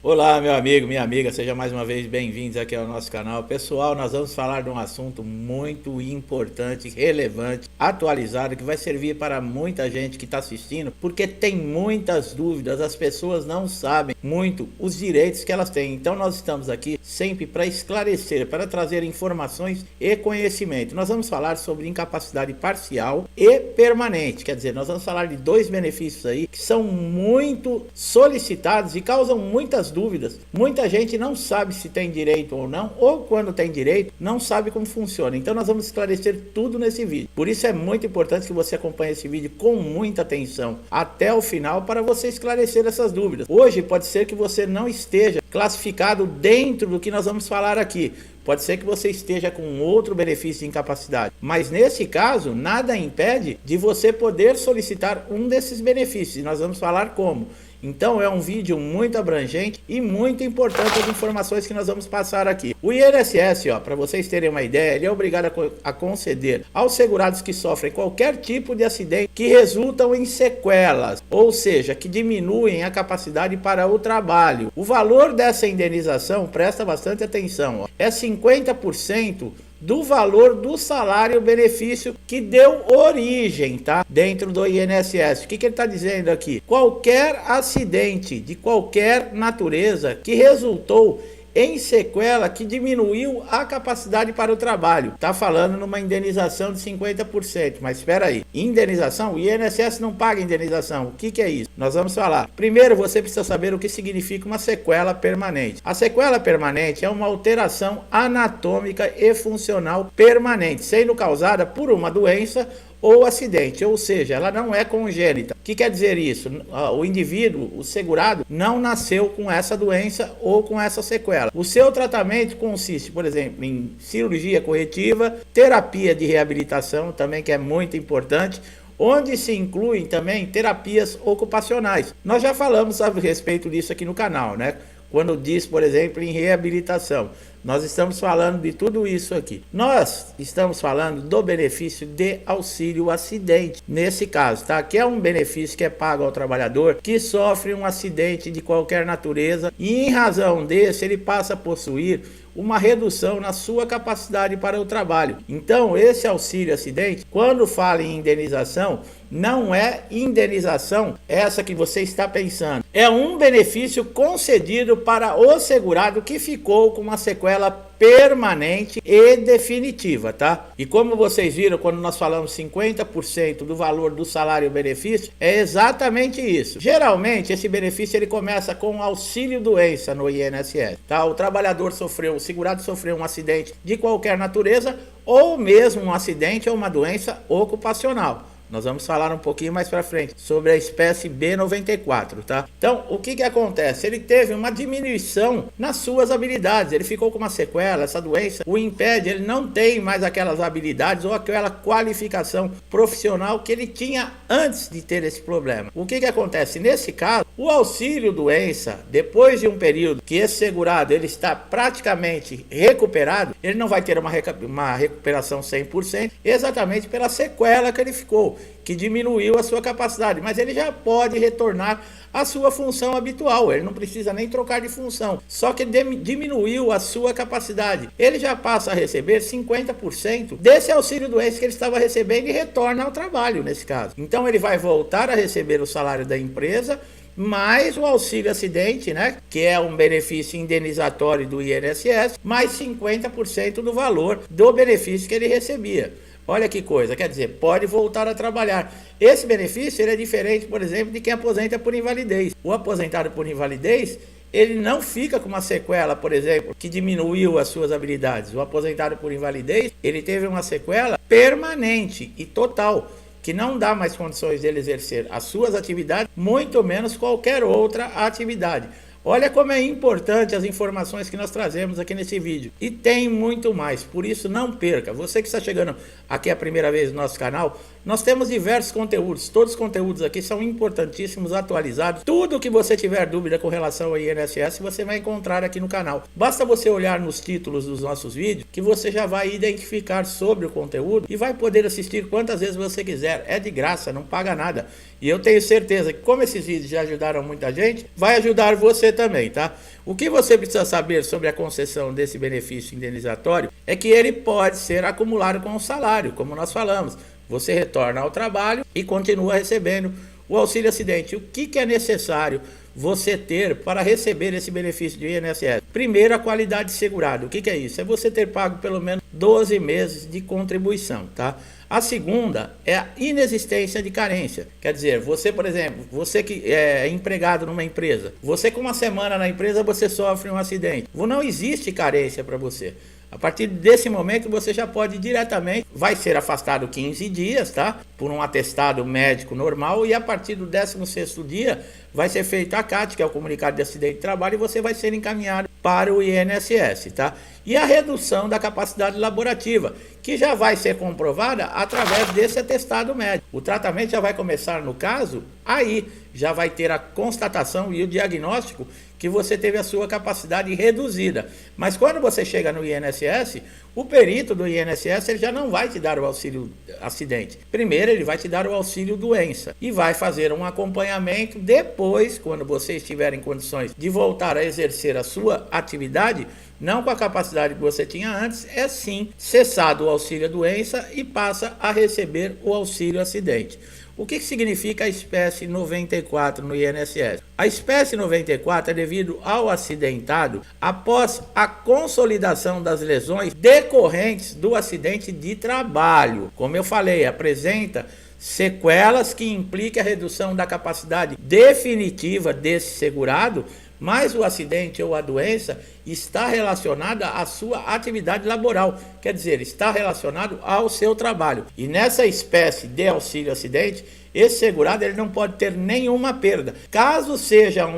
Olá, meu amigo, minha amiga, seja mais uma vez bem-vindos aqui ao nosso canal. Pessoal, nós vamos falar de um assunto muito importante, relevante, atualizado, que vai servir para muita gente que está assistindo, porque tem muitas dúvidas, as pessoas não sabem muito os direitos que elas têm. Então nós estamos aqui sempre para esclarecer, para trazer informações e conhecimento. Nós vamos falar sobre incapacidade parcial e permanente, quer dizer, nós vamos falar de dois benefícios aí que são muito solicitados e causam muitas dúvidas. Muita gente não sabe se tem direito ou não, ou quando tem direito, não sabe como funciona. Então nós vamos esclarecer tudo nesse vídeo. Por isso é muito importante que você acompanhe esse vídeo com muita atenção até o final para você esclarecer essas dúvidas. Hoje pode ser que você não esteja classificado dentro do que nós vamos falar aqui. Pode ser que você esteja com outro benefício de incapacidade, mas nesse caso, nada impede de você poder solicitar um desses benefícios. E nós vamos falar como. Então é um vídeo muito abrangente e muito importante as informações que nós vamos passar aqui. O INSS, para vocês terem uma ideia, ele é obrigado a conceder aos segurados que sofrem qualquer tipo de acidente que resultam em sequelas, ou seja, que diminuem a capacidade para o trabalho. O valor dessa indenização, presta bastante atenção, é 50% do valor do salário benefício que deu origem, tá? Dentro do INSS. O que ele está dizendo aqui? Qualquer acidente de qualquer natureza que resultou em sequela que diminuiu a capacidade para o trabalho. Está falando numa indenização de 50%, mas espera aí. Indenização? O INSS não paga indenização. O que é isso? Nós vamos falar. Primeiro, você precisa saber o que significa uma sequela permanente. A sequela permanente é uma alteração anatômica e funcional permanente, sendo causada por uma doença ou acidente, ou seja, ela não é congênita. O que quer dizer isso? O indivíduo, o segurado, não nasceu com essa doença ou com essa sequela. O seu tratamento consiste, por exemplo, em cirurgia corretiva, terapia de reabilitação, também que é muito importante, onde se incluem também terapias ocupacionais. Nós já falamos a respeito disso aqui no canal, né? Quando diz, por exemplo, em reabilitação. Nós estamos falando de tudo isso aqui. Nós estamos falando do benefício de auxílio acidente, nesse caso, tá? Que é um benefício que é pago ao trabalhador que sofre um acidente de qualquer natureza e em razão desse ele passa a possuir uma redução na sua capacidade para o trabalho. Então, esse auxílio acidente, quando fala em indenização, não é indenização essa que você está pensando. É um benefício concedido para o segurado que ficou com uma sequela permanente e definitiva, tá? E como vocês viram, quando nós falamos 50% do valor do salário benefício, é exatamente isso. Geralmente, esse benefício ele começa com auxílio doença no INSS, tá? O trabalhador sofreu, o segurado sofreu um acidente de qualquer natureza ou mesmo um acidente ou uma doença ocupacional. Nós vamos falar um pouquinho mais para frente sobre a espécie B94, tá? Então, o que acontece? Ele teve uma diminuição nas suas habilidades, ele ficou com uma sequela, essa doença o impede, ele não tem mais aquelas habilidades ou aquela qualificação profissional que ele tinha antes de ter esse problema. O que acontece? Nesse caso, o auxílio doença, depois de um período que esse segurado ele está praticamente recuperado, ele não vai ter uma recuperação 100%, exatamente pela sequela que ele ficou, que diminuiu a sua capacidade, mas ele já pode retornar à sua função habitual, ele não precisa nem trocar de função, só que diminuiu a sua capacidade, ele já passa a receber 50% desse auxílio doença que ele estava recebendo e retorna ao trabalho nesse caso. Então ele vai voltar a receber o salário da empresa, mais o auxílio acidente, né, que é um benefício indenizatório do INSS, mais 50% do valor do benefício que ele recebia. Olha que coisa, quer dizer, pode voltar a trabalhar. Esse benefício ele é diferente, por exemplo, de quem aposenta por invalidez. O aposentado por invalidez, ele não fica com uma sequela, por exemplo, que diminuiu as suas habilidades. O aposentado por invalidez, ele teve uma sequela permanente e total, que não dá mais condições dele exercer as suas atividades, muito menos qualquer outra atividade. Olha como é importante as informações que nós trazemos aqui nesse vídeo. E tem muito mais, por isso não perca. Você que está chegando aqui a primeira vez no nosso canal, Nós temos diversos conteúdos, todos os conteúdos aqui são importantíssimos, atualizados. Tudo que você tiver dúvida com relação ao INSS, você vai encontrar aqui no canal. Basta você olhar nos títulos dos nossos vídeos, que você já vai identificar sobre o conteúdo e vai poder assistir quantas vezes você quiser. É de graça, não paga nada. E eu tenho certeza que, como esses vídeos já ajudaram muita gente, vai ajudar você também, tá? O que você precisa saber sobre a concessão desse benefício indenizatório é que ele pode ser acumulado com o salário, como nós falamos. Você retorna ao trabalho e continua recebendo o auxílio acidente. O que é necessário você ter para receber esse benefício do INSS? Primeiro, a qualidade de segurado. O que é isso? É você ter pago pelo menos 12 meses de contribuição, tá? A segunda é a inexistência de carência. Quer dizer, você, por exemplo, você que é empregado numa empresa, você com uma semana na empresa, você sofre um acidente. Não existe carência para você. A partir desse momento você já pode diretamente, vai ser afastado 15 dias, tá? Por um atestado médico normal, e a partir do 16º dia vai ser feito a CAT, que é o comunicado de acidente de trabalho, e você vai ser encaminhado para o INSS, tá? E a redução da capacidade laborativa, que já vai ser comprovada através desse atestado médico. O tratamento já vai começar, no caso, aí já vai ter a constatação e o diagnóstico que você teve a sua capacidade reduzida. Mas quando você chega no INSS, o perito do INSS ele já não vai te dar o auxílio acidente. Primeiro ele vai te dar o auxílio doença e vai fazer um acompanhamento. Depois, quando você estiver em condições de voltar a exercer a sua atividade, não com a capacidade que você tinha antes, é sim cessado o auxílio doença e passa a receber o auxílio acidente. O que significa a espécie 94 no INSS? A espécie 94 é devido ao acidentado após a consolidação das lesões decorrentes do acidente de trabalho. Como eu falei, apresenta sequelas que implicam a redução da capacidade definitiva desse segurado, mas o acidente ou a doença está relacionada à sua atividade laboral, quer dizer, está relacionado ao seu trabalho. E nessa espécie de auxílio acidente, esse segurado ele não pode ter nenhuma perda. Caso seja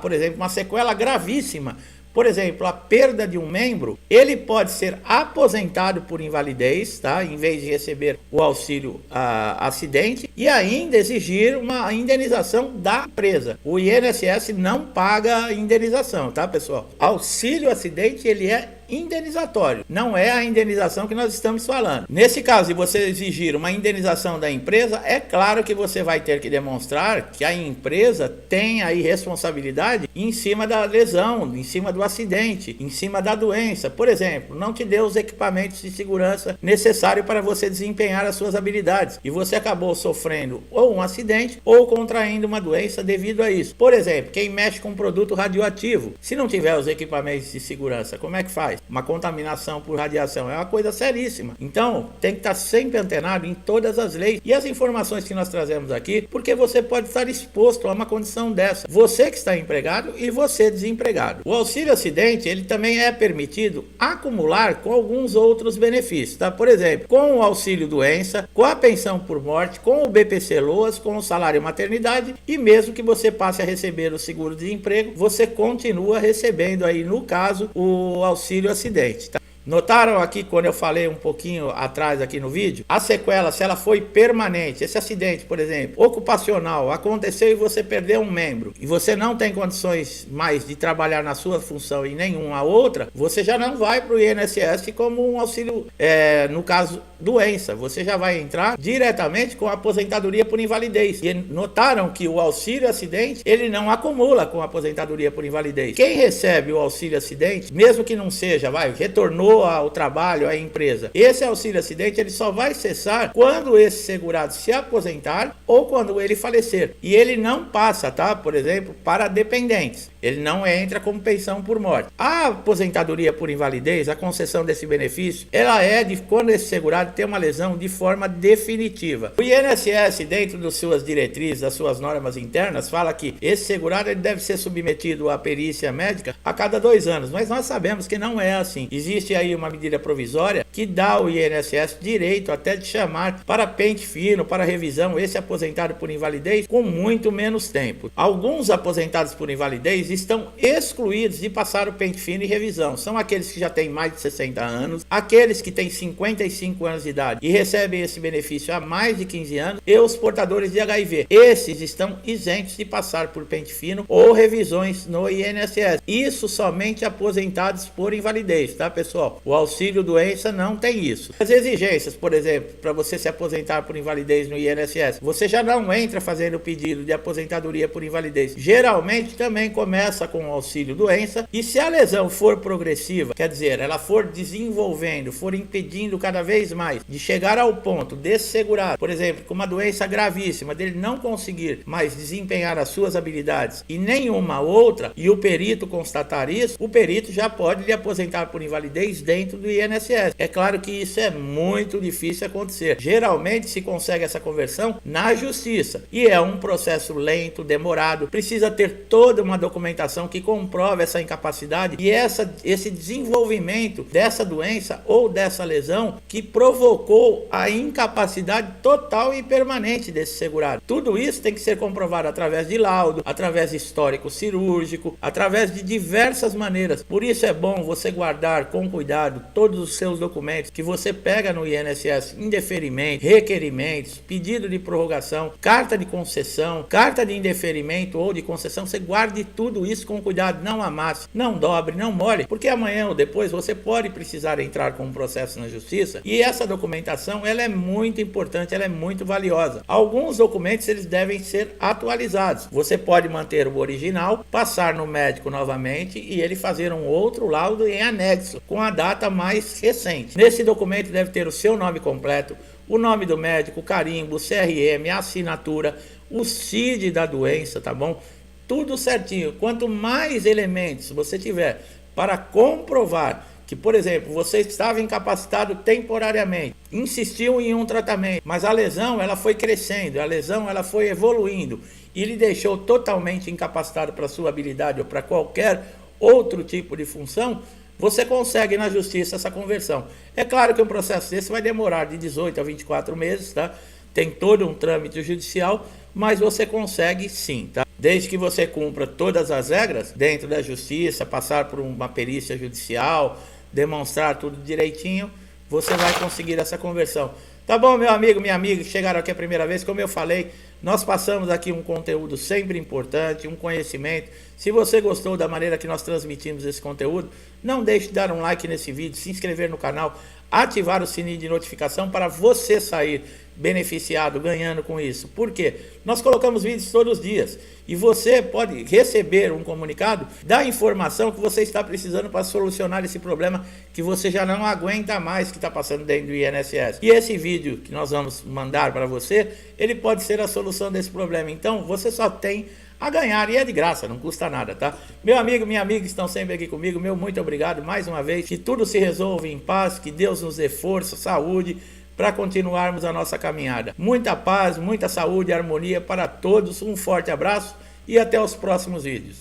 por exemplo, uma sequela gravíssima, por exemplo, a perda de um membro, ele pode ser aposentado por invalidez, tá? Em vez de receber o auxílio acidente, e ainda exigir uma indenização da empresa. O INSS não paga indenização, tá, pessoal? Auxílio acidente, ele é indenizatório, não é a indenização que nós estamos falando. Nesse caso, se você exigir uma indenização da empresa, é claro que você vai ter que demonstrar que a empresa tem aí responsabilidade em cima da lesão, em cima do acidente, em cima da doença. Por exemplo, não te deu os equipamentos de segurança necessários para você desempenhar as suas habilidades e você acabou sofrendo ou um acidente ou contraindo uma doença devido a isso. Por exemplo, quem mexe com produto radioativo, se não tiver os equipamentos de segurança, como é que faz? Uma contaminação por radiação é uma coisa seríssima. Então, tem que estar sempre antenado em todas as leis e as informações que nós trazemos aqui, porque você pode estar exposto a uma condição dessa. Você que está empregado e você desempregado. O auxílio acidente, ele também é permitido acumular com alguns outros benefícios, tá? Por exemplo, com o auxílio doença, com a pensão por morte, com o BPC-Loas, com o salário maternidade, e mesmo que você passe a receber o seguro-desemprego, você continua recebendo aí, no caso, o auxílio acidente, tá? Notaram aqui quando eu falei um pouquinho atrás aqui no vídeo? A sequela, se ela foi permanente, esse acidente, por exemplo, ocupacional, aconteceu e você perdeu um membro e você não tem condições mais de trabalhar na sua função e nenhuma outra, você já não vai para o INSS como um auxílio, no caso, doença. Você já vai entrar diretamente com a aposentadoria por invalidez. E notaram que o auxílio acidente, ele não acumula com a aposentadoria por invalidez. Quem recebe o auxílio acidente, mesmo que não seja, retornou ao trabalho, à empresa, esse auxílio acidente ele só vai cessar quando esse segurado se aposentar ou quando ele falecer. E ele não passa, tá? Por exemplo, para dependentes. Ele não entra como pensão por morte. A aposentadoria por invalidez, a concessão desse benefício, ela é de quando esse segurado tem uma lesão de forma definitiva. O INSS, dentro das suas diretrizes, das suas normas internas, fala que esse segurado ele deve ser submetido à perícia médica a cada 2 anos. Mas nós sabemos que não é assim. Existe aí uma medida provisória que dá ao INSS direito até de chamar para pente fino, para revisão, esse aposentado por invalidez com muito menos tempo. Alguns aposentados por invalidez estão excluídos de passar o pente fino e revisão. São aqueles que já têm mais de 60 anos, aqueles que têm 55 anos de idade e recebem esse benefício há mais de 15 anos e os portadores de HIV. Esses estão isentos de passar por pente fino ou revisões no INSS. Isso somente aposentados por invalidez, tá, pessoal? O auxílio doença não tem isso. As exigências, por exemplo, para você se aposentar por invalidez no INSS, você já não entra fazendo o pedido de aposentadoria por invalidez. Geralmente também começa com o auxílio doença, e se a lesão for progressiva, quer dizer, ela for desenvolvendo, for impedindo cada vez mais de chegar ao ponto desse segurado, por exemplo, com uma doença gravíssima, dele não conseguir mais desempenhar as suas habilidades e nenhuma outra, e o perito constatar isso, o perito já pode lhe aposentar por invalidez dentro do INSS. É claro que isso é muito difícil acontecer. Geralmente se consegue essa conversão na justiça, e é um processo lento, demorado, precisa ter toda uma documentação que comprove essa incapacidade e esse desenvolvimento dessa doença ou dessa lesão que provocou a incapacidade total e permanente desse segurado. Tudo isso tem que ser comprovado através de laudo, através de histórico cirúrgico, através de diversas maneiras. Por isso é bom você guardar com cuidado todos os seus documentos que você pega no INSS, indeferimento, requerimentos, pedido de prorrogação, carta de concessão, carta de indeferimento ou de concessão. Você guarde tudo isso com cuidado, não amasse, não dobre, não molhe, porque amanhã ou depois você pode precisar entrar com um processo na justiça, e essa documentação ela é muito importante, ela é muito valiosa. Alguns documentos eles devem ser atualizados. Você pode manter o original, passar no médico novamente e ele fazer um outro laudo em anexo com a data mais recente. Nesse documento deve ter o seu nome completo, o nome do médico, o carimbo, o CRM, a assinatura, o CID da doença, tá bom? Tudo certinho. Quanto mais elementos você tiver para comprovar que, por exemplo, você estava incapacitado temporariamente, insistiu em um tratamento, mas a lesão ela foi crescendo, a lesão ela foi evoluindo e lhe deixou totalmente incapacitado para sua habilidade ou para qualquer outro tipo de função, você consegue na justiça essa conversão. É claro que um processo desse vai demorar de 18 a 24 meses, tá? Tem todo um trâmite judicial, mas você consegue sim, tá? Desde que você cumpra todas as regras dentro da justiça, passar por uma perícia judicial, demonstrar tudo direitinho, você vai conseguir essa conversão. Tá bom, meu amigo, minha amiga, que chegaram aqui a primeira vez, como eu falei, nós passamos aqui um conteúdo sempre importante, um conhecimento. Se você gostou da maneira que nós transmitimos esse conteúdo, não deixe de dar um like nesse vídeo, se inscrever no canal, ativar o sininho de notificação para você sair beneficiado, ganhando com isso. Por quê? Nós colocamos vídeos todos os dias e você pode receber um comunicado da informação que você está precisando para solucionar esse problema que você já não aguenta mais que está passando dentro do INSS. E esse vídeo que nós vamos mandar para você, ele pode ser a solução desse problema. Então você só tem a ganhar e é de graça, não custa nada, tá? Meu amigo, minha amiga, estão sempre aqui comigo, meu muito obrigado mais uma vez, que tudo se resolva em paz, que Deus nos dê força, saúde, para continuarmos a nossa caminhada. Muita paz, muita saúde e harmonia para todos, um forte abraço e até os próximos vídeos.